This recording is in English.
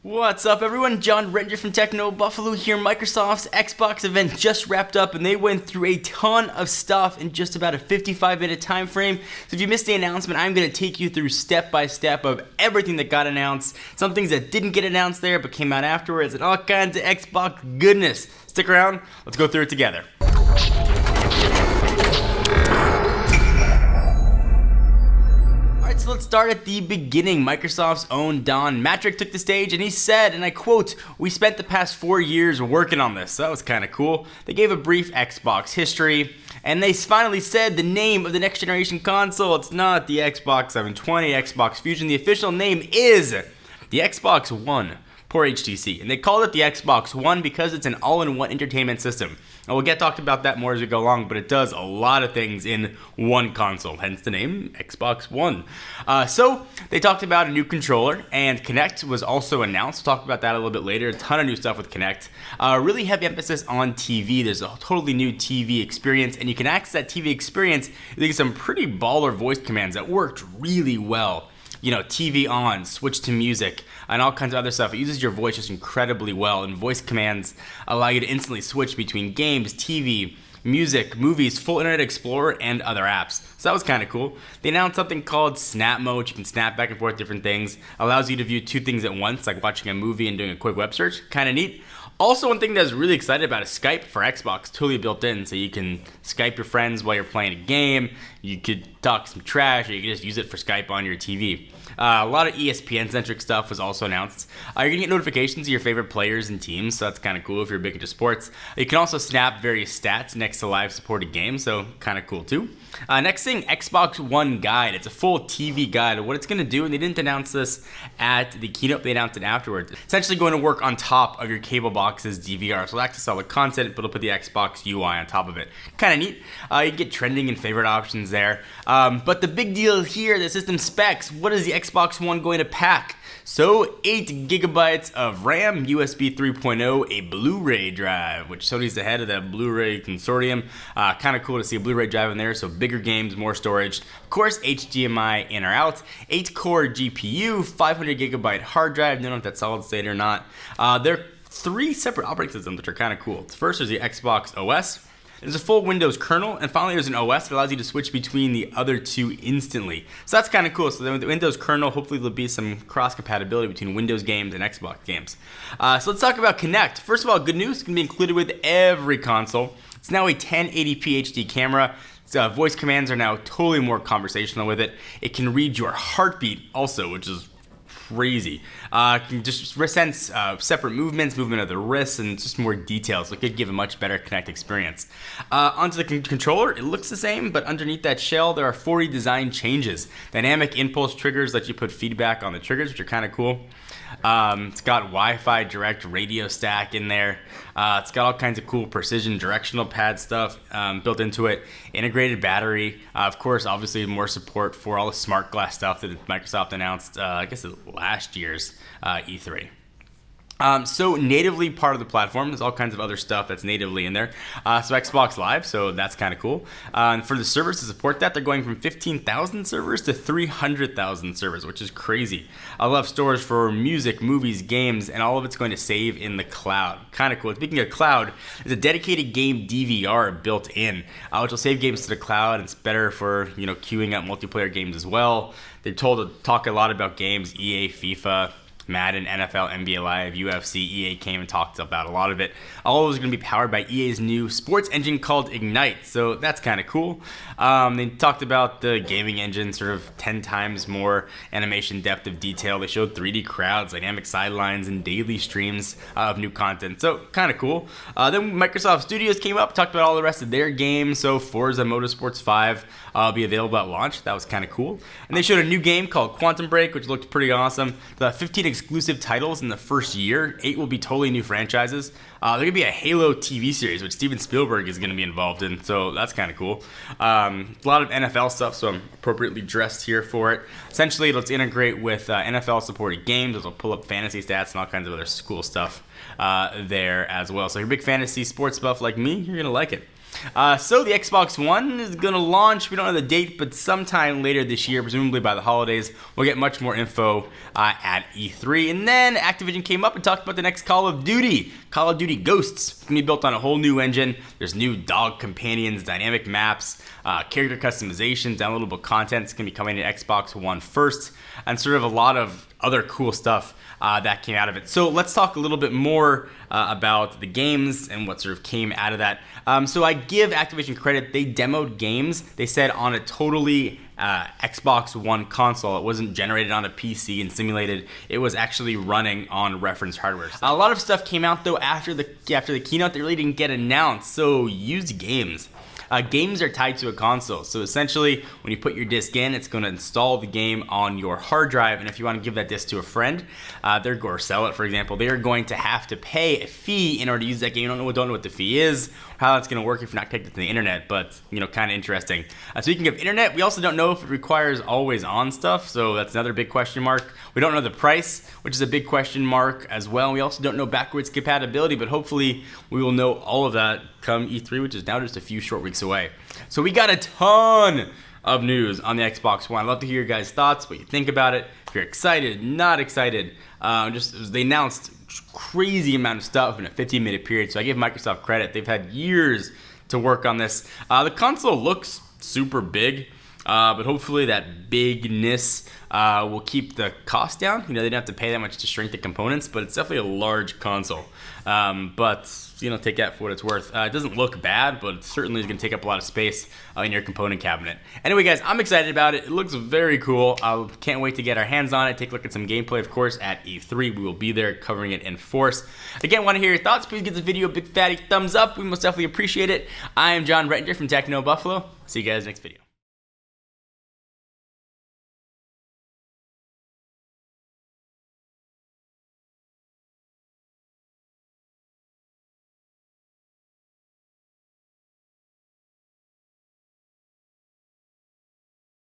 What's up, everyone? John Renger from Techno Buffalo here. Microsoft's Xbox event just wrapped up, and they went through a ton of stuff in just about a 55-minute time frame. So if you missed the announcement, I'm going to take you through step by step of everything that got announced, some things that didn't get announced there but came out afterwards, and all kinds of Xbox goodness. Stick around. Let's go through it together. So let's start at the beginning. Microsoft's own Don Mattrick took the stage and he said, and I quote, "We spent the past 4 years working on this." So that was kind of cool. They gave a brief Xbox history and they finally said the name of the next generation console. It's not the Xbox 720, Xbox Fusion. The official name is the Xbox One. Poor HTC. And they called it the Xbox One because it's an all-in-one entertainment system. And we'll get talked about that more as we go along, but it does a lot of things in one console, hence the name Xbox One. So they talked about a new controller, and Kinect was also announced. We'll talk about that a little bit later. A ton of new stuff with Kinect. Really heavy emphasis on TV. There's a totally new TV experience, and you can access that TV experience using some pretty baller voice commands that worked really well. You know, TV on, switch to music, and all kinds of other stuff. It uses your voice just incredibly well, and voice commands allow you to instantly switch between games, TV, music, movies, full Internet Explorer, and other apps. So that was kind of cool. They announced something called Snap Mode. You can snap back and forth different things. Allows you to view two things at once, like watching a movie and doing a quick web search. Kind of neat. Also, one thing that I was really excited about is Skype for Xbox, totally built in. So you can Skype your friends while you're playing a game. You could talk some trash, or you could just use it for Skype on your TV. A lot of ESPN-centric stuff was also announced. You're going to get notifications of your favorite players and teams, so that's kind of cool if you're big into sports. You can also snap various stats next to live supported games, so kind of cool too. Next thing, Xbox One Guide. It's a full TV guide of what it's going to do, and they didn't announce this at the keynote. They announced it afterwards. Essentially going to work on top of your cable box's DVR, so it'll access all the content, but it'll put the Xbox UI on top of it. Kind of neat. You get trending and favorite options there. But the big deal here, the system specs. What is the Xbox One going to pack? So 8 gigabytes of RAM, USB 3.0, a Blu-ray drive, which Sony's the head of that Blu-ray consortium. Kind of cool to see a Blu-ray drive in there, so bigger games, more storage. Of course, HDMI in or out. 8-core GPU, 500 gigabyte hard drive. Don't know if that's solid state or not. There are 3 separate operating systems, which are kind of cool. First is the Xbox OS. There's a full Windows kernel, and finally there's an OS that allows you to switch between the other two instantly. So that's kind of cool. So with the Windows kernel, hopefully there'll be some cross-compatibility between Windows games and Xbox games. So let's talk about Kinect. First of all, good news, it's going to be included with every console. It's now a 1080p HD camera. Voice commands are now totally more conversational with it. It can read your heartbeat also, which is crazy. Can just sense separate movement of the wrists, and just more details. So it could give a much better Kinect experience. Onto the controller, it looks the same, but underneath that shell, there are 40 design changes. Dynamic impulse triggers let you put feedback on the triggers, which are kind of cool. It's got Wi-Fi direct radio stack in there. It's got all kinds of cool precision directional pad stuff built into it. Integrated battery. Of course, obviously more support for all the smart glass stuff that Microsoft announced, I guess last year's E3. So natively part of the platform, there's all kinds of other stuff that's natively in there. So Xbox Live, so that's kind of cool. And for the servers to support that, they're going from 15,000 servers to 300,000 servers, which is crazy. I love storage for music, movies, games, and all of it's going to save in the cloud. Kind of cool. Speaking of cloud, there's a dedicated game DVR built in, which will save games to the cloud. And it's better for queuing up multiplayer games as well. They're told to talk a lot about games, EA, FIFA, Madden, NFL, NBA Live, UFC. EA came and talked about a lot of it. All of those are going to be powered by EA's new sports engine called Ignite, so that's kind of cool. They talked about the gaming engine, sort of 10 times more animation depth of detail. They showed 3D crowds, dynamic sidelines, and daily streams of new content, so kind of cool. Then Microsoft Studios came up, talked about all the rest of their games, so Forza Motorsports 5 will be available at launch. That was kind of cool. And they showed a new game called Quantum Break, which looked pretty awesome. The 15 exclusive titles in the first year. 8 will be totally new franchises. There's going to be a Halo TV series, which Steven Spielberg is going to be involved in, so that's kind of cool. A lot of NFL stuff, so I'm appropriately dressed here for it. Essentially, let's integrate with NFL-supported games. It'll pull up fantasy stats and all kinds of other cool stuff there as well. So if you're a big fantasy sports buff like me, you're going to like it. So the Xbox One is going to launch. We don't know the date, but sometime later this year, presumably by the holidays. We'll get much more info at E3. And then Activision came up and talked about the next Call of Duty. Call of Duty Ghosts. It's going to be built on a whole new engine. There's new dog companions, dynamic maps, character customizations, downloadable content. It's going to be coming to Xbox One first, and sort of a lot of other cool stuff that came out of it. So let's talk a little bit more about the games and what sort of came out of that. So I give Activision credit. They demoed games, they said, on a totally Xbox One console. It wasn't generated on a PC and simulated. It was actually running on reference hardware. A lot of stuff came out though after the keynote that really didn't get announced. So used games. Games are tied to a console, so essentially when you put your disc in, it's going to install the game on your hard drive, and if you want to give that disc to a friend or sell it, for example, they are going to have to pay a fee in order to use that game. You don't know what the fee is, how that's going to work if you're not connected to the internet, but kind of interesting. Speaking of internet, we also don't know if it requires always on stuff, so that's another big question mark. We don't know the price, which is a big question mark as well. We also don't know backwards compatibility, but hopefully we will know all of that come E3, which is now just a few short weeks away. So we got a ton of news on the Xbox One. I'd love to hear your guys' thoughts, what you think about it, if you're excited, not excited. They announced crazy amount of stuff in a 15-minute period, so I give Microsoft credit. They've had years to work on this. The console looks super big, but hopefully that bigness will keep the cost down. They didn't have to pay that much to shrink the components, but it's definitely a large console. But take that for what it's worth. It doesn't look bad, but it certainly is going to take up a lot of space in your component cabinet. Anyway, guys, I'm excited about it. It looks very cool. I can't wait to get our hands on it, take a look at some gameplay, of course, at E3. We will be there covering it in force. Again, want to hear your thoughts? Please give this video a big fatty thumbs up. We most definitely appreciate it. I am John Rettinger from Techno Buffalo. See you guys next video.